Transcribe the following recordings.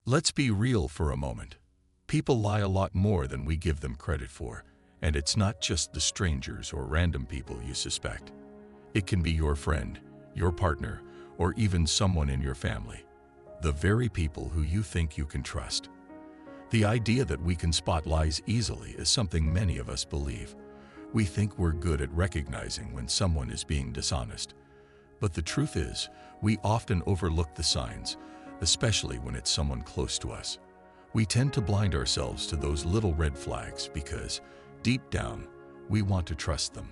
Let's be real for a moment. People lie a lot more than we give them credit for, and it's not just the strangers or random people you suspect. It can be your friend, your partner, or even someone in your family. The very people who you think you can trust. The idea that we can spot lies easily is something many of us believe. We think we're good at recognizing when someone is being dishonest. But the truth is, we often overlook the signs, especially when it's someone close to us. We tend to blind ourselves to those little red flags because, deep down, we want to trust them.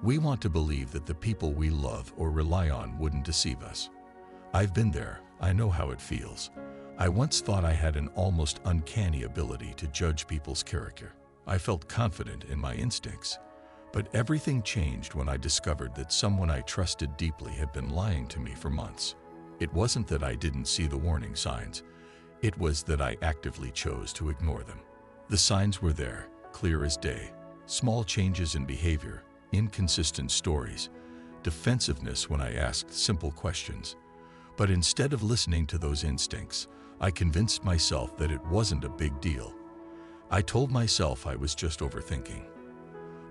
We want to believe that the people we love or rely on wouldn't deceive us. I've been there. I know how it feels. I once thought I had an almost uncanny ability to judge people's character. I felt confident in my instincts. But everything changed when I discovered that someone I trusted deeply had been lying to me for months. It wasn't that I didn't see the warning signs. It was that I actively chose to ignore them. The signs were there, clear as day. Small changes in behavior, inconsistent stories, defensiveness when I asked simple questions. But instead of listening to those instincts, I convinced myself that it wasn't a big deal. I told myself I was just overthinking.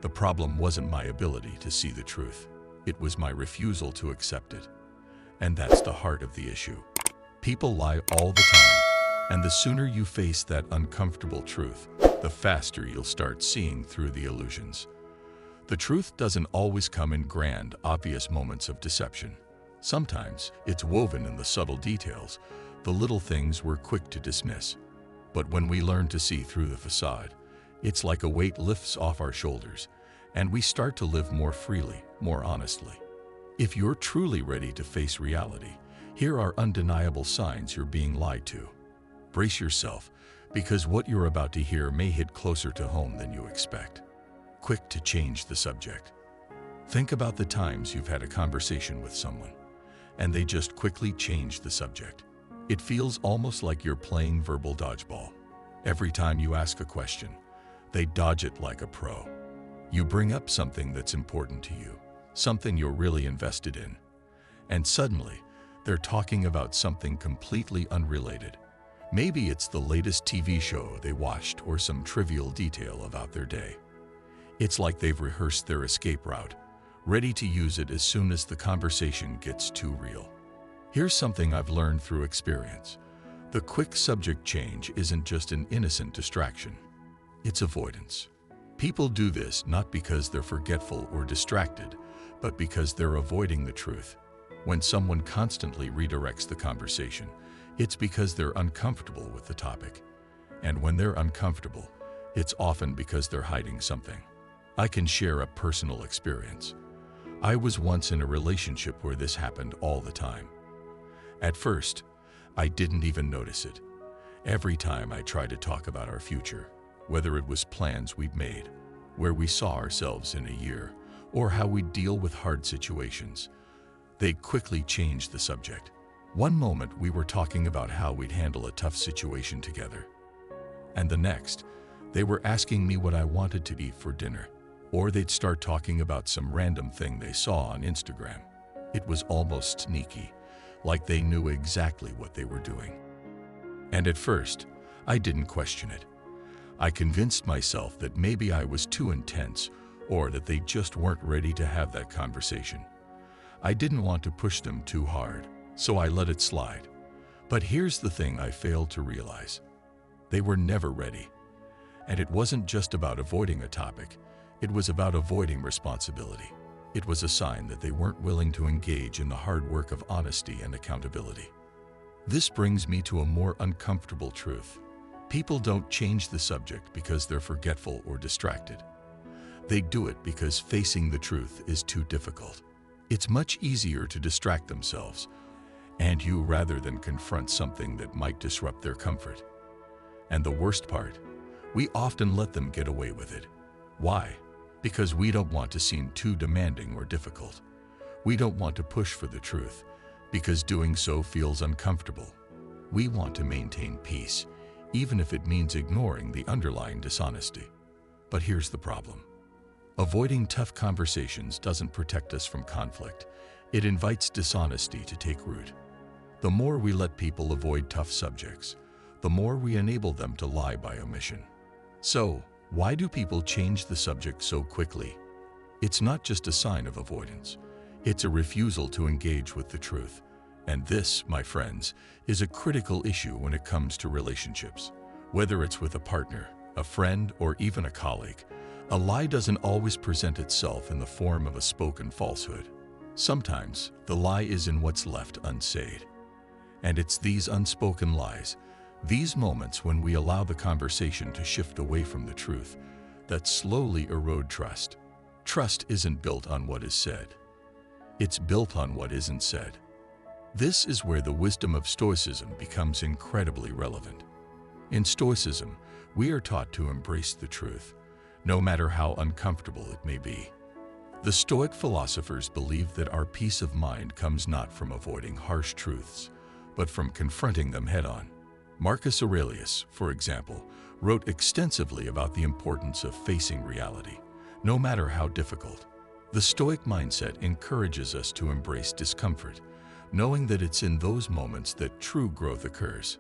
The problem wasn't my ability to see the truth. It was my refusal to accept it. And that's the heart of the issue. People lie all the time, and the sooner you face that uncomfortable truth, the faster you'll start seeing through the illusions. The truth doesn't always come in grand, obvious moments of deception. Sometimes it's woven in the subtle details, the little things we're quick to dismiss. But when we learn to see through the facade, it's like a weight lifts off our shoulders, and we start to live more freely, more honestly. If you're truly ready to face reality, here are undeniable signs you're being lied to. Brace yourself, because what you're about to hear may hit closer to home than you expect. Quick to change the subject. Think about the times you've had a conversation with someone, and they just quickly change the subject. It feels almost like you're playing verbal dodgeball. Every time you ask a question, they dodge it like a pro. You bring up something that's important to you, something you're really invested in, and suddenly, they're talking about something completely unrelated. Maybe it's the latest TV show they watched or some trivial detail about their day. It's like they've rehearsed their escape route, ready to use it as soon as the conversation gets too real. Here's something I've learned through experience. The quick subject change isn't just an innocent distraction. It's avoidance. People do this not because they're forgetful or distracted, but because they're avoiding the truth. When someone constantly redirects the conversation, it's because they're uncomfortable with the topic. And when they're uncomfortable, it's often because they're hiding something. I can share a personal experience. I was once in a relationship where this happened all the time. At first, I didn't even notice it. Every time I tried to talk about our future, whether it was plans we'd made, where we saw ourselves in a year, or how we'd deal with hard situations, they quickly changed the subject. One moment we were talking about how we'd handle a tough situation together. And the next, they were asking me what I wanted to eat for dinner, or they'd start talking about some random thing they saw on Instagram. It was almost sneaky, like they knew exactly what they were doing. And at first, I didn't question it. I convinced myself that maybe I was too intense or that they just weren't ready to have that conversation. I didn't want to push them too hard, so I let it slide. But here's the thing I failed to realize. They were never ready. And it wasn't just about avoiding a topic, it was about avoiding responsibility. It was a sign that they weren't willing to engage in the hard work of honesty and accountability. This brings me to a more uncomfortable truth. People don't change the subject because they're forgetful or distracted. They do it because facing the truth is too difficult. It's much easier to distract themselves and you rather than confront something that might disrupt their comfort. And the worst part, we often let them get away with it. Why? Because we don't want to seem too demanding or difficult. We don't want to push for the truth because doing so feels uncomfortable. We want to maintain peace, even if it means ignoring the underlying dishonesty. But here's the problem. Avoiding tough conversations doesn't protect us from conflict. It invites dishonesty to take root. The more we let people avoid tough subjects, the more we enable them to lie by omission. So, why do people change the subject so quickly? It's not just a sign of avoidance. It's a refusal to engage with the truth. And this, my friends, is a critical issue when it comes to relationships. Whether it's with a partner, a friend, or even a colleague, a lie doesn't always present itself in the form of a spoken falsehood. Sometimes, the lie is in what's left unsaid. And it's these unspoken lies, these moments when we allow the conversation to shift away from the truth, that slowly erode trust. Trust isn't built on what is said. It's built on what isn't said. This is where the wisdom of Stoicism becomes incredibly relevant. In Stoicism, we are taught to embrace the truth, no matter how uncomfortable it may be. The Stoic philosophers believe that our peace of mind comes not from avoiding harsh truths, but from confronting them head-on. Marcus Aurelius, for example, wrote extensively about the importance of facing reality, no matter how difficult. The Stoic mindset encourages us to embrace discomfort, knowing that it's in those moments that true growth occurs.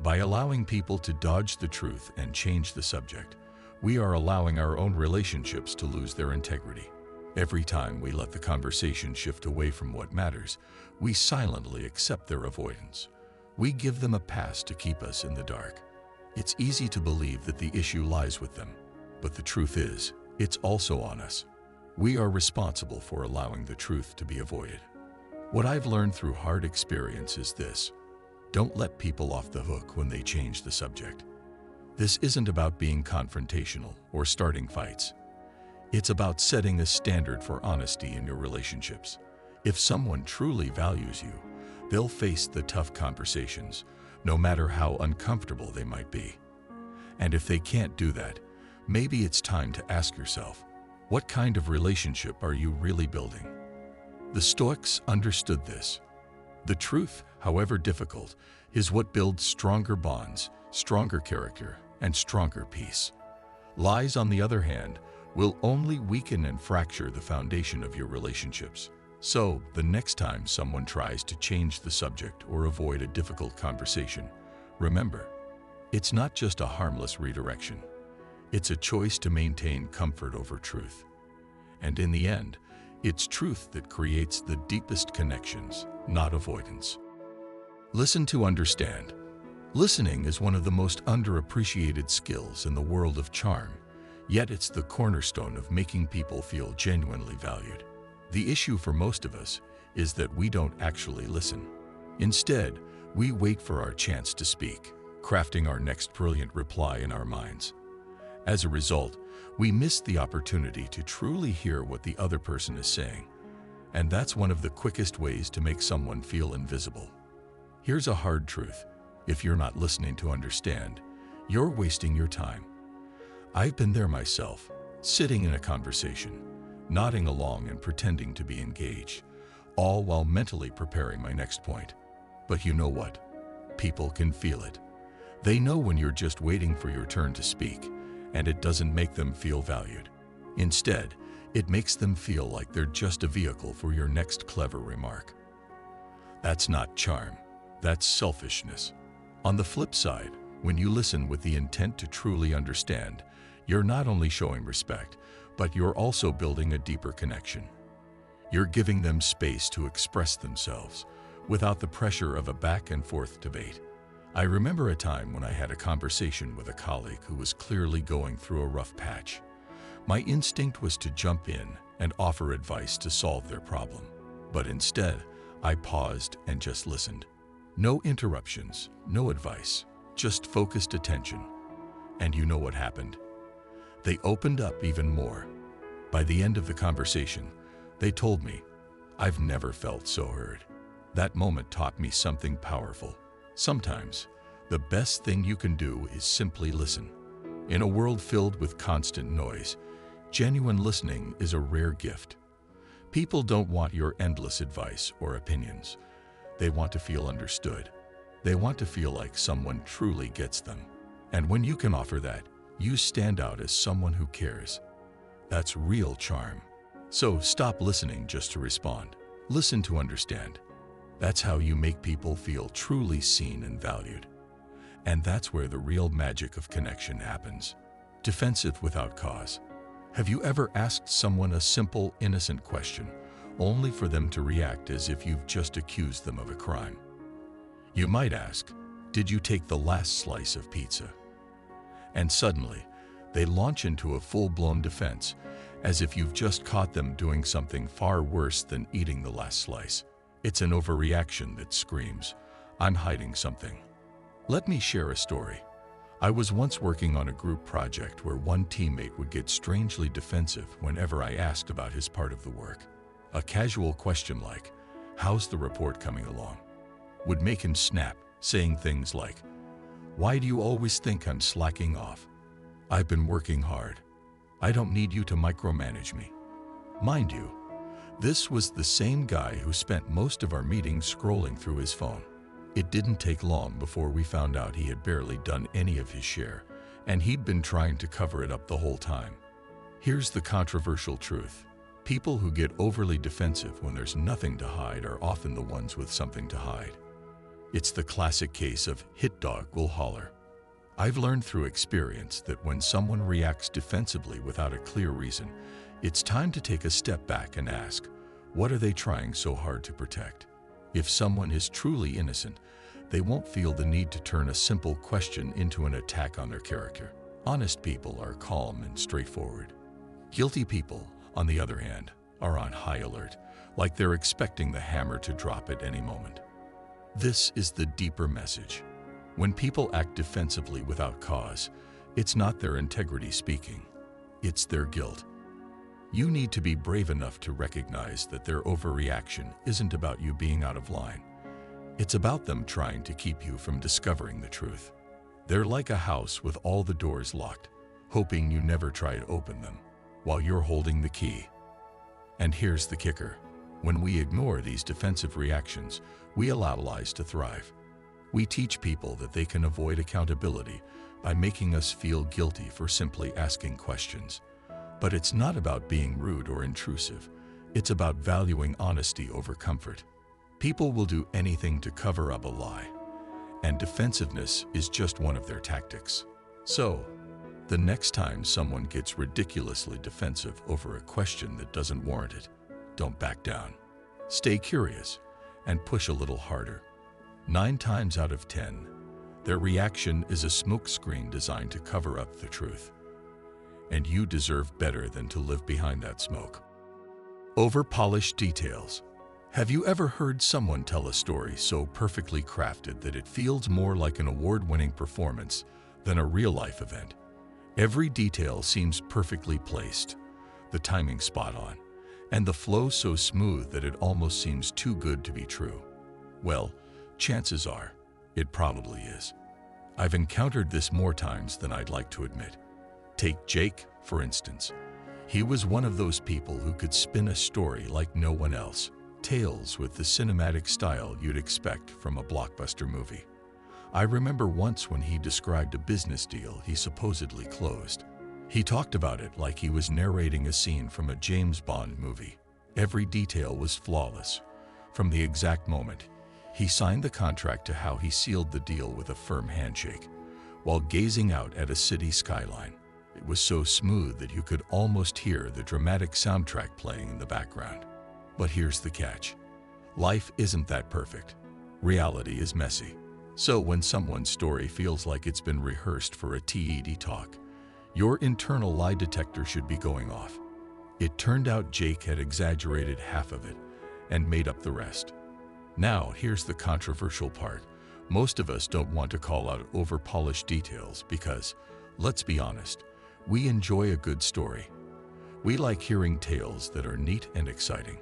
By allowing people to dodge the truth and change the subject, we are allowing our own relationships to lose their integrity. Every time we let the conversation shift away from what matters, we silently accept their avoidance. We give them a pass to keep us in the dark. It's easy to believe that the issue lies with them, but the truth is, it's also on us. We are responsible for allowing the truth to be avoided. What I've learned through hard experience is this: don't let people off the hook when they change the subject. This isn't about being confrontational or starting fights. It's about setting a standard for honesty in your relationships. If someone truly values you, they'll face the tough conversations, no matter how uncomfortable they might be. And if they can't do that, maybe it's time to ask yourself, what kind of relationship are you really building? The Stoics understood this. The truth, however difficult, is what builds stronger bonds, stronger character, and stronger peace. Lies, on the other hand, will only weaken and fracture the foundation of your relationships. So, the next time someone tries to change the subject or avoid a difficult conversation, remember, it's not just a harmless redirection. It's a choice to maintain comfort over truth. And in the end, it's truth that creates the deepest connections, not avoidance. Listen to understand. Listening is one of the most underappreciated skills in the world of charm. Yet it's the cornerstone of making people feel genuinely valued. The issue for most of us is that we don't actually listen. Instead, we wait for our chance to speak, crafting our next brilliant reply in our minds. As a result, we miss the opportunity to truly hear what the other person is saying. And that's one of the quickest ways to make someone feel invisible. Here's a hard truth: if you're not listening to understand, you're wasting your time. I've been there myself, sitting in a conversation, nodding along and pretending to be engaged, all while mentally preparing my next point. But you know what? People can feel it. They know when you're just waiting for your turn to speak, and it doesn't make them feel valued. Instead, it makes them feel like they're just a vehicle for your next clever remark. That's not charm, that's selfishness. On the flip side, when you listen with the intent to truly understand, you're not only showing respect, but you're also building a deeper connection. You're giving them space to express themselves without the pressure of a back-and-forth debate. I remember a time when I had a conversation with a colleague who was clearly going through a rough patch. My instinct was to jump in and offer advice to solve their problem. But instead, I paused and just listened. No interruptions, no advice, just focused attention. And you know what happened? They opened up even more. By the end of the conversation, they told me, "I've never felt so heard." That moment taught me something powerful. Sometimes, the best thing you can do is simply listen. In a world filled with constant noise, genuine listening is a rare gift. People don't want your endless advice or opinions. They want to feel understood. They want to feel like someone truly gets them. And when you can offer that, you stand out as someone who cares. That's real charm. So stop listening just to respond. Listen to understand. That's how you make people feel truly seen and valued. And that's where the real magic of connection happens. Defensive without cause. Have you ever asked someone a simple, innocent question, only for them to react as if you've just accused them of a crime? You might ask, "Did you take the last slice of pizza?" And suddenly, they launch into a full-blown defense, as if you've just caught them doing something far worse than eating the last slice. It's an overreaction that screams, "I'm hiding something." Let me share a story. I was once working on a group project where one teammate would get strangely defensive whenever I asked about his part of the work. A casual question like, "How's the report coming along?" would make him snap, saying things like, "Why do you always think I'm slacking off? I've been working hard. I don't need you to micromanage me." Mind you, this was the same guy who spent most of our meetings scrolling through his phone. It didn't take long before we found out he had barely done any of his share, and he'd been trying to cover it up the whole time. Here's the controversial truth. People who get overly defensive when there's nothing to hide are often the ones with something to hide. It's the classic case of hit dog will holler. I've learned through experience that when someone reacts defensively without a clear reason, it's time to take a step back and ask, what are they trying so hard to protect? If someone is truly innocent, they won't feel the need to turn a simple question into an attack on their character. Honest people are calm and straightforward. Guilty people, on the other hand, are on high alert, like they're expecting the hammer to drop at any moment. This is the deeper message. When people act defensively without cause, it's not their integrity speaking, it's their guilt. You need to be brave enough to recognize that their overreaction isn't about you being out of line. It's about them trying to keep you from discovering the truth. They're like a house with all the doors locked, hoping you never try to open them, while you're holding the key. And here's the kicker. When we ignore these defensive reactions, we allow lies to thrive. We teach people that they can avoid accountability by making us feel guilty for simply asking questions. But it's not about being rude or intrusive. It's about valuing honesty over comfort. People will do anything to cover up a lie, and defensiveness is just one of their tactics. So, the next time someone gets ridiculously defensive over a question that doesn't warrant it, don't back down. Stay curious and push a little harder. 9 times out of 10, their reaction is a smokescreen designed to cover up the truth. And you deserve better than to live behind that smoke. Over-polished details. Have you ever heard someone tell a story so perfectly crafted that it feels more like an award-winning performance than a real-life event? Every detail seems perfectly placed, the timing spot on, and the flow so smooth that it almost seems too good to be true. Well, chances are, it probably is. I've encountered this more times than I'd like to admit. Take Jake, for instance. He was one of those people who could spin a story like no one else. Tales with the cinematic style you'd expect from a blockbuster movie. I remember once when he described a business deal he supposedly closed. He talked about it like he was narrating a scene from a James Bond movie. Every detail was flawless. From the exact moment he signed the contract to how he sealed the deal with a firm handshake, while gazing out at a city skyline. It was so smooth that you could almost hear the dramatic soundtrack playing in the background. But here's the catch. Life isn't that perfect. Reality is messy. So when someone's story feels like it's been rehearsed for a TED talk, your internal lie detector should be going off. It turned out Jake had exaggerated half of it and made up the rest. Now, here's the controversial part. Most of us don't want to call out over-polished details because, let's be honest, we enjoy a good story. We like hearing tales that are neat and exciting,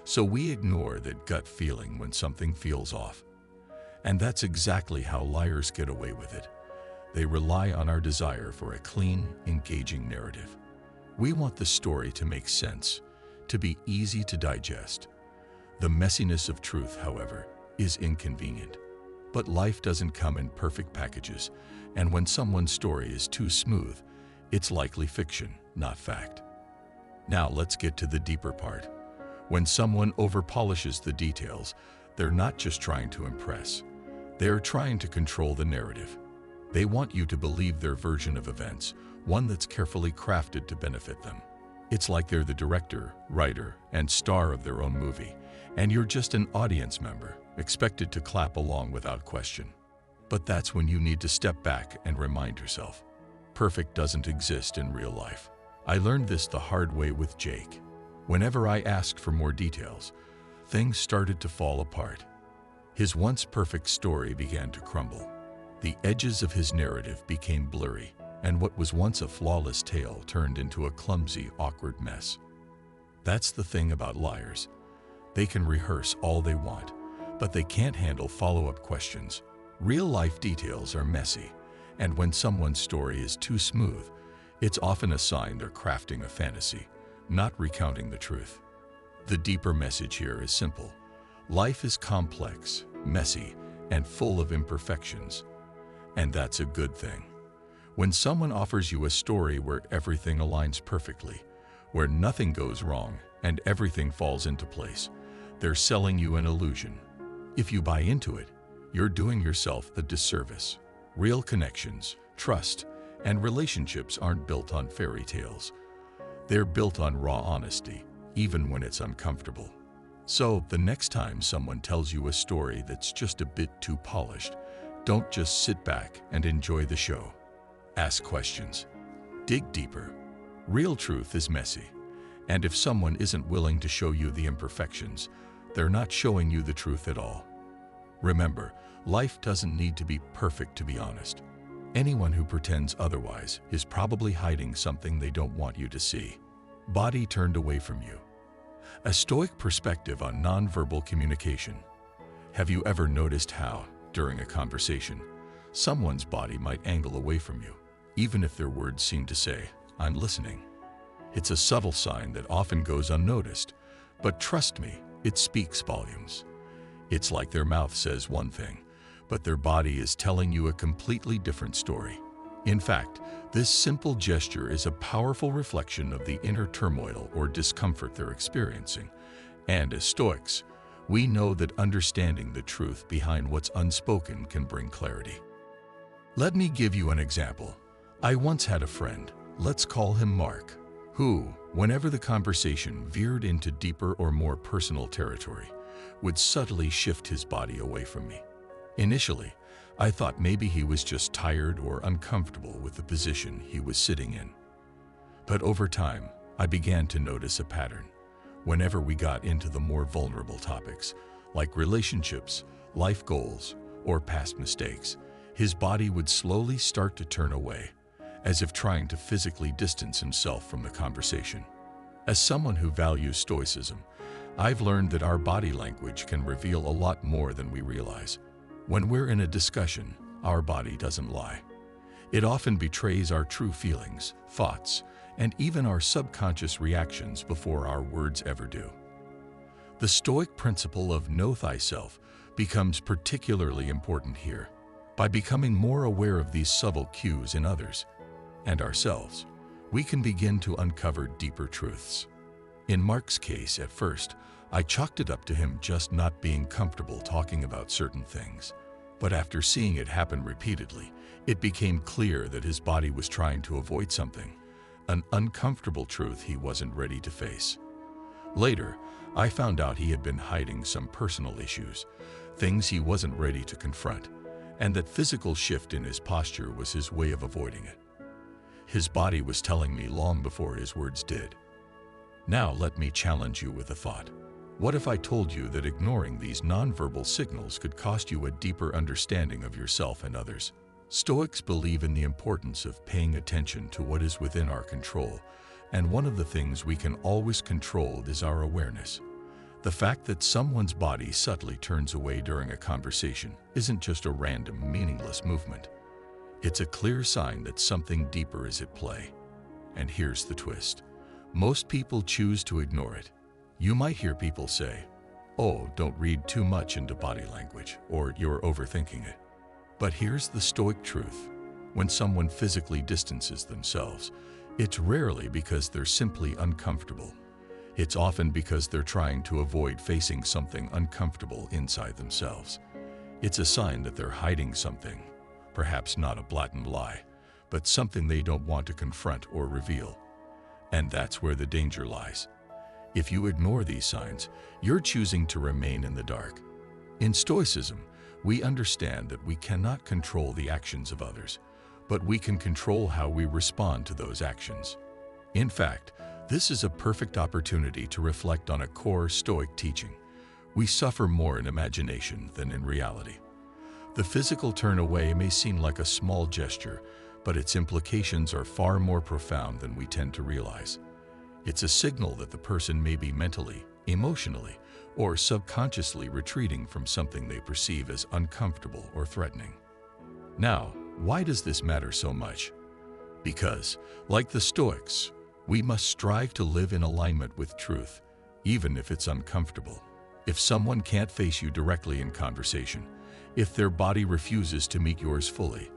so we ignore that gut feeling when something feels off. And that's exactly how liars get away with it. They rely on our desire for a clean, engaging narrative. We want the story to make sense, to be easy to digest. The messiness of truth, however, is inconvenient. But life doesn't come in perfect packages, and when someone's story is too smooth, it's likely fiction, not fact. Now let's get to the deeper part. When someone over-polishes the details, they're not just trying to impress. They're trying to control the narrative. They want you to believe their version of events, one that's carefully crafted to benefit them. It's like they're the director, writer, and star of their own movie, and you're just an audience member, expected to clap along without question. But that's when you need to step back and remind yourself, perfect doesn't exist in real life. I learned this the hard way with Jake. Whenever I asked for more details, things started to fall apart. His once perfect story began to crumble. The edges of his narrative became blurry, and what was once a flawless tale turned into a clumsy, awkward mess. That's the thing about liars. They can rehearse all they want, but they can't handle follow-up questions. Real-life details are messy, and when someone's story is too smooth, it's often a sign they're crafting a fantasy, not recounting the truth. The deeper message here is simple. Life is complex, messy, and full of imperfections, and that's a good thing. When someone offers you a story where everything aligns perfectly, where nothing goes wrong and everything falls into place, they're selling you an illusion. If you buy into it, you're doing yourself the disservice. Real connections, trust, and relationships aren't built on fairy tales. They're built on raw honesty, even when it's uncomfortable. So, the next time someone tells you a story that's just a bit too polished, don't just sit back and enjoy the show. Ask questions. Dig deeper. Real truth is messy, and if someone isn't willing to show you the imperfections, they're not showing you the truth at all. Remember, life doesn't need to be perfect to be honest. Anyone who pretends otherwise is probably hiding something they don't want you to see. Body turned away from you. A Stoic perspective on nonverbal communication. Have you ever noticed how, during a conversation, someone's body might angle away from you, even if their words seem to say, "I'm listening"? It's a subtle sign that often goes unnoticed, but trust me, it speaks volumes. It's like their mouth says one thing, but their body is telling you a completely different story. In fact, this simple gesture is a powerful reflection of the inner turmoil or discomfort they're experiencing. And as Stoics, we know that understanding the truth behind what's unspoken can bring clarity. Let me give you an example. I once had a friend, let's call him Mark, who, whenever the conversation veered into deeper or more personal territory, would subtly shift his body away from me. Initially, I thought maybe he was just tired or uncomfortable with the position he was sitting in. But over time, I began to notice a pattern. Whenever we got into the more vulnerable topics, like relationships, life goals, or past mistakes, his body would slowly start to turn away, as if trying to physically distance himself from the conversation. As someone who values Stoicism, I've learned that our body language can reveal a lot more than we realize. When we're in a discussion, our body doesn't lie. It often betrays our true feelings, thoughts, and even our subconscious reactions before our words ever do. The Stoic principle of know thyself becomes particularly important here. By becoming more aware of these subtle cues in others and ourselves, we can begin to uncover deeper truths. In Mark's case, at first, I chalked it up to him just not being comfortable talking about certain things. But after seeing it happen repeatedly, it became clear that his body was trying to avoid something, an uncomfortable truth he wasn't ready to face. Later, I found out he had been hiding some personal issues, things he wasn't ready to confront, and that physical shift in his posture was his way of avoiding it. His body was telling me long before his words did. Now let me challenge you with a thought. What if I told you that ignoring these nonverbal signals could cost you a deeper understanding of yourself and others? Stoics believe in the importance of paying attention to what is within our control, and one of the things we can always control is our awareness. The fact that someone's body subtly turns away during a conversation isn't just a random, meaningless movement. It's a clear sign that something deeper is at play. And here's the twist. Most people choose to ignore it. You might hear people say, "Oh, don't read too much into body language," or "You're overthinking it." But here's the Stoic truth. When someone physically distances themselves, it's rarely because they're simply uncomfortable. It's often because they're trying to avoid facing something uncomfortable inside themselves. It's a sign that they're hiding something, perhaps not a blatant lie, but something they don't want to confront or reveal. And that's where the danger lies. If you ignore these signs, you're choosing to remain in the dark. In Stoicism, we understand that we cannot control the actions of others, but we can control how we respond to those actions. In fact, this is a perfect opportunity to reflect on a core Stoic teaching. We suffer more in imagination than in reality. The physical turn away may seem like a small gesture, but its implications are far more profound than we tend to realize. It's a signal that the person may be mentally, emotionally, or subconsciously retreating from something they perceive as uncomfortable or threatening. Now, why does this matter so much? Because, like the Stoics, we must strive to live in alignment with truth, even if it's uncomfortable. If someone can't face you directly in conversation, if their body refuses to meet yours fully,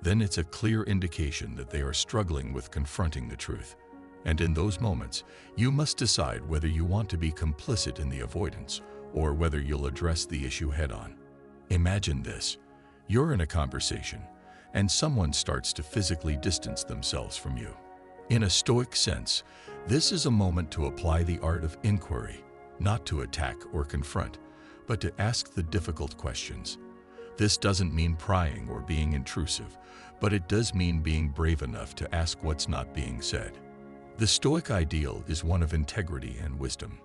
then it's a clear indication that they are struggling with confronting the truth. And in those moments, you must decide whether you want to be complicit in the avoidance or whether you'll address the issue head-on. Imagine this. You're in a conversation, and someone starts to physically distance themselves from you. In a Stoic sense, this is a moment to apply the art of inquiry, not to attack or confront, but to ask the difficult questions. This doesn't mean prying or being intrusive, but it does mean being brave enough to ask what's not being said. The Stoic ideal is one of integrity and wisdom.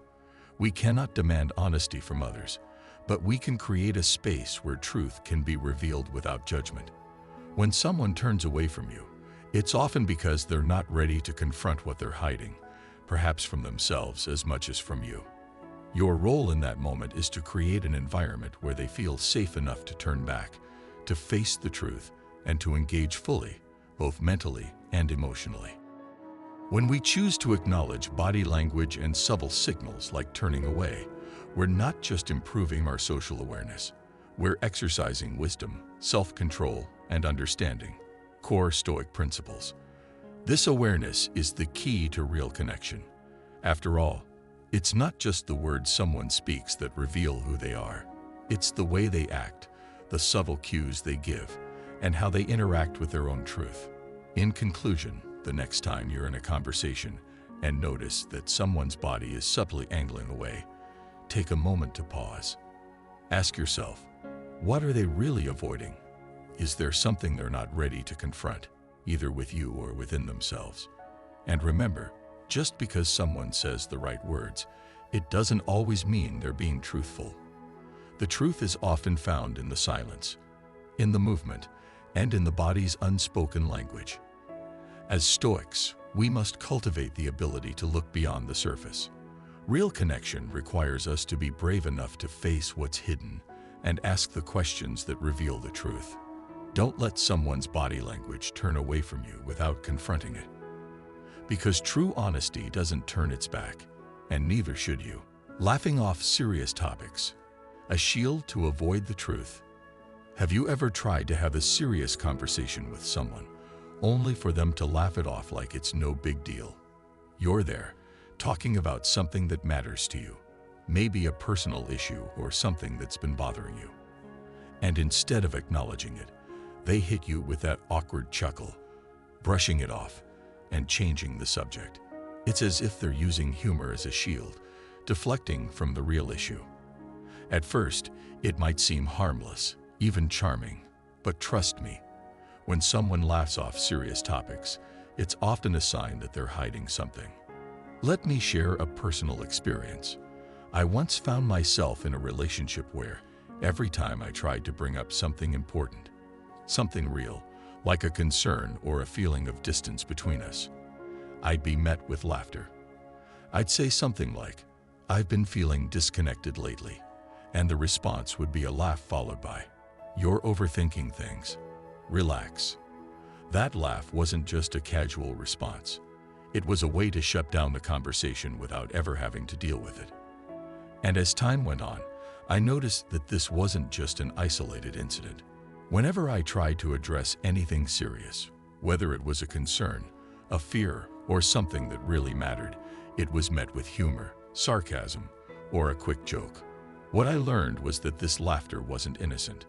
We cannot demand honesty from others, but we can create a space where truth can be revealed without judgment. When someone turns away from you, it's often because they're not ready to confront what they're hiding, perhaps from themselves as much as from you. Your role in that moment is to create an environment where they feel safe enough to turn back, to face the truth, and to engage fully, both mentally and emotionally. When we choose to acknowledge body language and subtle signals like turning away, we're not just improving our social awareness. We're exercising wisdom, self-control, and understanding, core Stoic principles. This awareness is the key to real connection. After all, it's not just the words someone speaks that reveal who they are. It's the way they act, the subtle cues they give, and how they interact with their own truth. In conclusion, the next time you're in a conversation and notice that someone's body is subtly angling away, take a moment to pause. Ask yourself, what are they really avoiding? Is there something they're not ready to confront, either with you or within themselves? And remember, just because someone says the right words, it doesn't always mean they're being truthful. The truth is often found in the silence, in the movement, and in the body's unspoken language. As Stoics, we must cultivate the ability to look beyond the surface. Real connection requires us to be brave enough to face what's hidden and ask the questions that reveal the truth. Don't let someone's body language turn away from you without confronting it. Because true honesty doesn't turn its back, and neither should you. Laughing off serious topics, a shield to avoid the truth. Have you ever tried to have a serious conversation with someone, only for them to laugh it off like it's no big deal? You're there, talking about something that matters to you, maybe a personal issue or something that's been bothering you. And instead of acknowledging it, they hit you with that awkward chuckle, brushing it off and changing the subject. It's as if they're using humor as a shield, deflecting from the real issue. At first, it might seem harmless, even charming, but trust me, when someone laughs off serious topics, it's often a sign that they're hiding something. Let me share a personal experience. I once found myself in a relationship where, every time I tried to bring up something important, something real, like a concern or a feeling of distance between us, I'd be met with laughter. I'd say something like, "I've been feeling disconnected lately," and the response would be a laugh followed by, "You're overthinking things. Relax." That laugh wasn't just a casual response. It was a way to shut down the conversation without ever having to deal with it. And as time went on, I noticed that this wasn't just an isolated incident. Whenever I tried to address anything serious, whether it was a concern, a fear, or something that really mattered, it was met with humor, sarcasm, or a quick joke. What I learned was that this laughter wasn't innocent.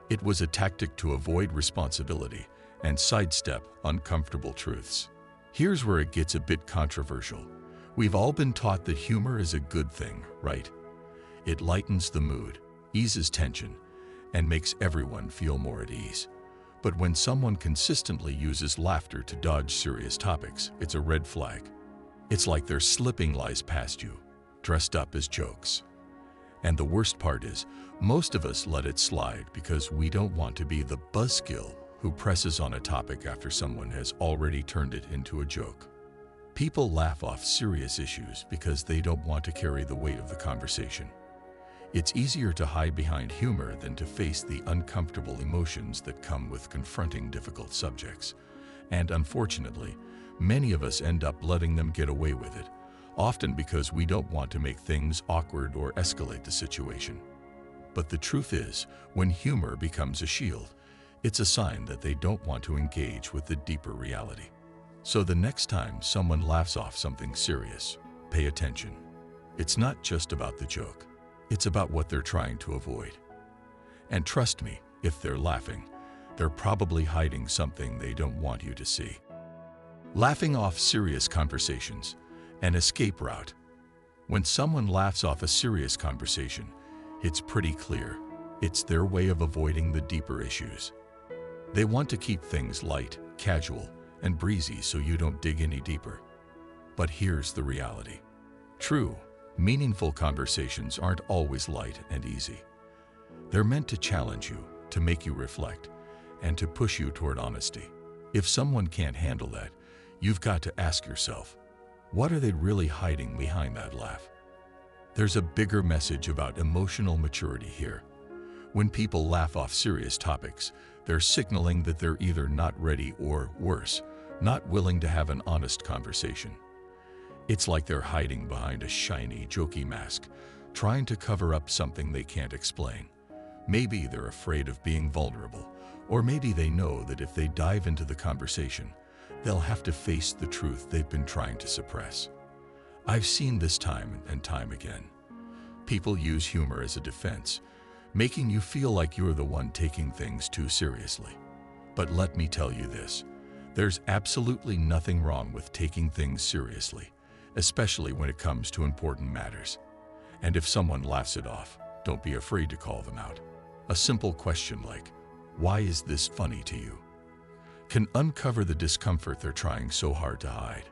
It was a tactic to avoid responsibility and sidestep uncomfortable truths. Here's where it gets a bit controversial. We've all been taught that humor is a good thing, right? It lightens the mood, eases tension, and makes everyone feel more at ease. But when someone consistently uses laughter to dodge serious topics, it's a red flag. It's like they're slipping lies past you, dressed up as jokes. And the worst part is, most of us let it slide because we don't want to be the buzzkill who presses on a topic after someone has already turned it into a joke. People laugh off serious issues because they don't want to carry the weight of the conversation. It's easier to hide behind humor than to face the uncomfortable emotions that come with confronting difficult subjects. And unfortunately, many of us end up letting them get away with it, often because we don't want to make things awkward or escalate the situation. But the truth is, when humor becomes a shield, it's a sign that they don't want to engage with the deeper reality. So the next time someone laughs off something serious, pay attention. It's not just about the joke. It's about what they're trying to avoid. And trust me, if they're laughing, they're probably hiding something they don't want you to see. Laughing off serious conversations, an escape route. When someone laughs off a serious conversation, it's pretty clear. It's their way of avoiding the deeper issues. They want to keep things light, casual, and breezy so you don't dig any deeper. But here's the reality. True, meaningful conversations aren't always light and easy. They're meant to challenge you, to make you reflect, and to push you toward honesty. If someone can't handle that, you've got to ask yourself, what are they really hiding behind that laugh? There's a bigger message about emotional maturity here. When people laugh off serious topics, they're signaling that they're either not ready or, worse, not willing to have an honest conversation. It's like they're hiding behind a shiny, jokey mask, trying to cover up something they can't explain. Maybe they're afraid of being vulnerable, or maybe they know that if they dive into the conversation, they'll have to face the truth they've been trying to suppress. I've seen this time and time again. People use humor as a defense, making you feel like you're the one taking things too seriously. But let me tell you this, there's absolutely nothing wrong with taking things seriously, especially when it comes to important matters. And if someone laughs it off, don't be afraid to call them out. A simple question like, "Why is this funny to you?" can uncover the discomfort they're trying so hard to hide.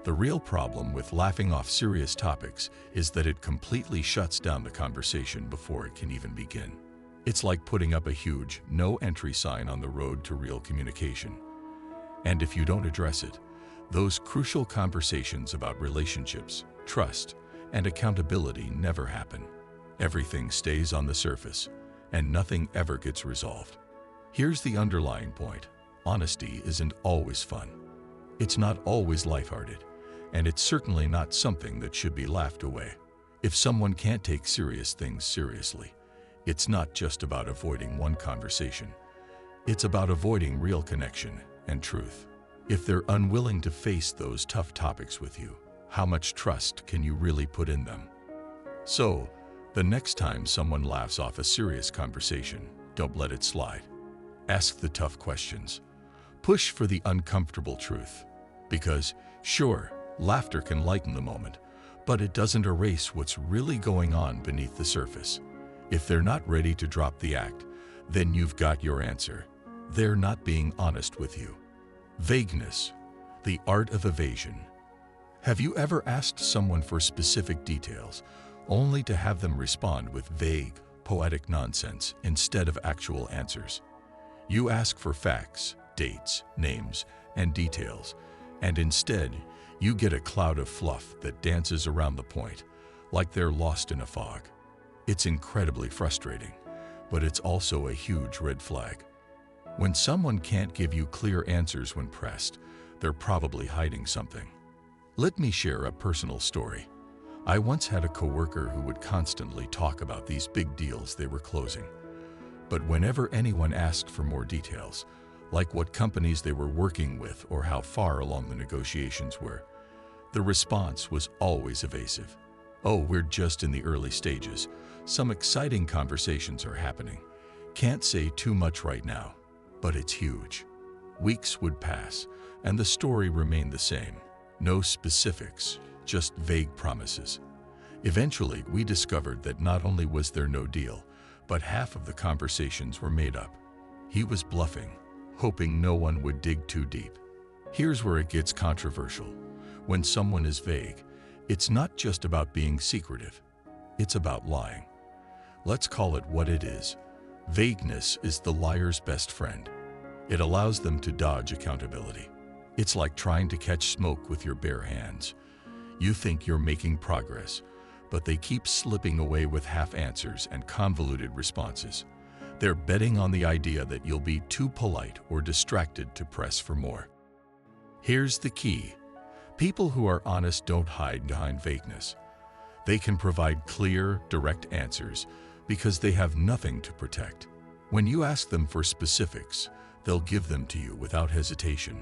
The real problem with laughing off serious topics is that it completely shuts down the conversation before it can even begin. It's like putting up a huge no entry sign on the road to real communication. And if you don't address it, those crucial conversations about relationships, trust, and accountability never happen. Everything stays on the surface, and nothing ever gets resolved. Here's the underlying point. Honesty isn't always fun. It's not always lighthearted, and it's certainly not something that should be laughed away. If someone can't take serious things seriously, it's not just about avoiding one conversation. It's about avoiding real connection and truth. If they're unwilling to face those tough topics with you, how much trust can you really put in them? So, the next time someone laughs off a serious conversation, don't let it slide. Ask the tough questions. Push for the uncomfortable truth. Because, sure, laughter can lighten the moment, but it doesn't erase what's really going on beneath the surface. If they're not ready to drop the act, then you've got your answer. They're not being honest with you. Vagueness, the art of evasion. Have you ever asked someone for specific details, only to have them respond with vague, poetic nonsense instead of actual answers? You ask for facts, dates, names, and details, and instead, you get a cloud of fluff that dances around the point, like they're lost in a fog. It's incredibly frustrating, but it's also a huge red flag. When someone can't give you clear answers when pressed, they're probably hiding something. Let me share a personal story. I once had a coworker who would constantly talk about these big deals they were closing. But whenever anyone asked for more details, like what companies they were working with or how far along the negotiations were, the response was always evasive. "Oh, we're just in the early stages. Some exciting conversations are happening. Can't say too much right now, but it's huge. Weeks would pass, and the story remained the same. No specifics, just vague promises. Eventually, we discovered that not only was there no deal, but half of the conversations were made up. He was bluffing, hoping no one would dig too deep. Here's where it gets controversial. When someone is vague, it's not just about being secretive. It's about lying. Let's call it what it is. Vagueness is the liar's best friend. It allows them to dodge accountability. It's like trying to catch smoke with your bare hands. You think you're making progress, but they keep slipping away with half answers and convoluted responses. They're betting on the idea that you'll be too polite or distracted to press for more. Here's the key. People who are honest don't hide behind vagueness. They can provide clear, direct answers because they have nothing to protect. When you ask them for specifics, they'll give them to you without hesitation.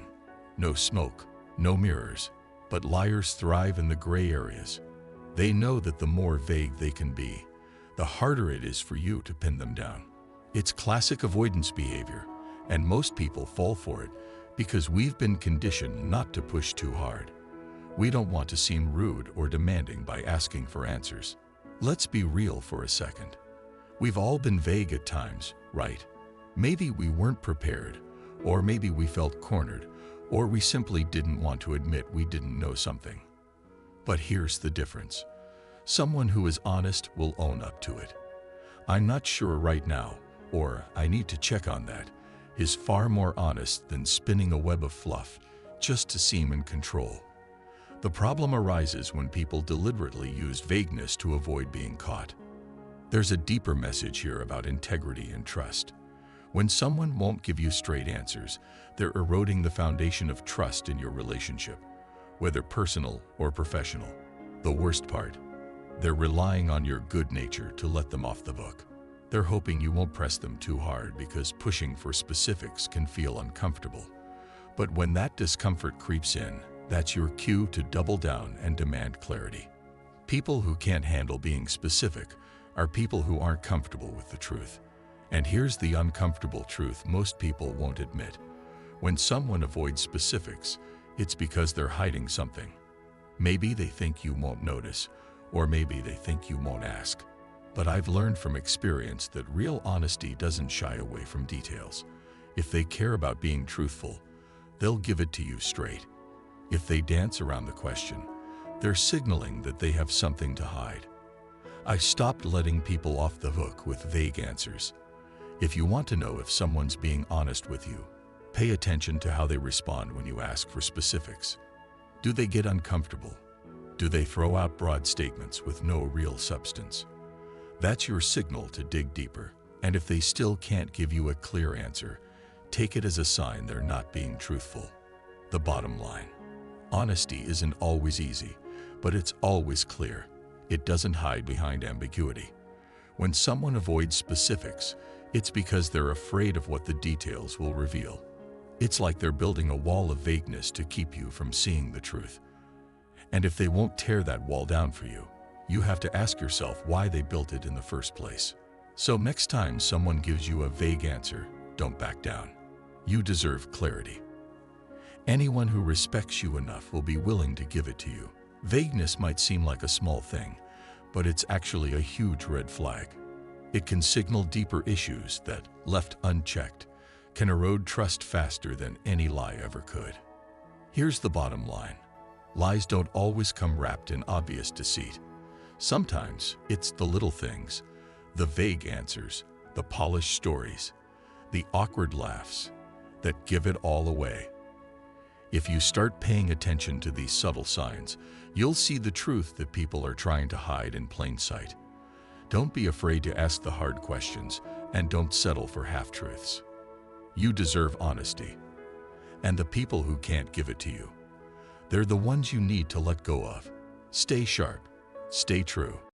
No smoke, no mirrors, but liars thrive in the gray areas. They know that the more vague they can be, the harder it is for you to pin them down. It's classic avoidance behavior, and most people fall for it because we've been conditioned not to push too hard. We don't want to seem rude or demanding by asking for answers. Let's be real for a second. We've all been vague at times, right? Maybe we weren't prepared, or maybe we felt cornered, or we simply didn't want to admit we didn't know something. But here's the difference. Someone who is honest will own up to it. I'm not sure right now, or I need to check on that, is far more honest than spinning a web of fluff just to seem in control. The problem arises when people deliberately use vagueness to avoid being caught. There's a deeper message here about integrity and trust. When someone won't give you straight answers, they're eroding the foundation of trust in your relationship, whether personal or professional. The worst part, they're relying on your good nature to let them off the hook. They're hoping you won't press them too hard because pushing for specifics can feel uncomfortable. But when that discomfort creeps in, that's your cue to double down and demand clarity. People who can't handle being specific are people who aren't comfortable with the truth. And here's the uncomfortable truth most people won't admit. When someone avoids specifics, it's because they're hiding something. Maybe they think you won't notice, or maybe they think you won't ask. But I've learned from experience that real honesty doesn't shy away from details. If they care about being truthful, they'll give it to you straight. If they dance around the question, they're signaling that they have something to hide. I stopped letting people off the hook with vague answers. If you want to know if someone's being honest with you, pay attention to how they respond when you ask for specifics. Do they get uncomfortable? Do they throw out broad statements with no real substance? That's your signal to dig deeper. And if they still can't give you a clear answer, take it as a sign they're not being truthful. The bottom line. Honesty isn't always easy, but it's always clear. It doesn't hide behind ambiguity. When someone avoids specifics, it's because they're afraid of what the details will reveal. It's like they're building a wall of vagueness to keep you from seeing the truth. And if they won't tear that wall down for you, you have to ask yourself why they built it in the first place. So next time someone gives you a vague answer, don't back down. You deserve clarity. Anyone who respects you enough will be willing to give it to you. Vagueness might seem like a small thing, but it's actually a huge red flag. It can signal deeper issues that, left unchecked, can erode trust faster than any lie ever could. Here's the bottom line. Lies don't always come wrapped in obvious deceit. Sometimes it's the little things, the vague answers, the polished stories, the awkward laughs that give it all away. If you start paying attention to these subtle signs, you'll see the truth that people are trying to hide in plain sight. Don't be afraid to ask the hard questions, and don't settle for half-truths. You deserve honesty. And the people who can't give it to you, they're the ones you need to let go of. Stay sharp. Stay true.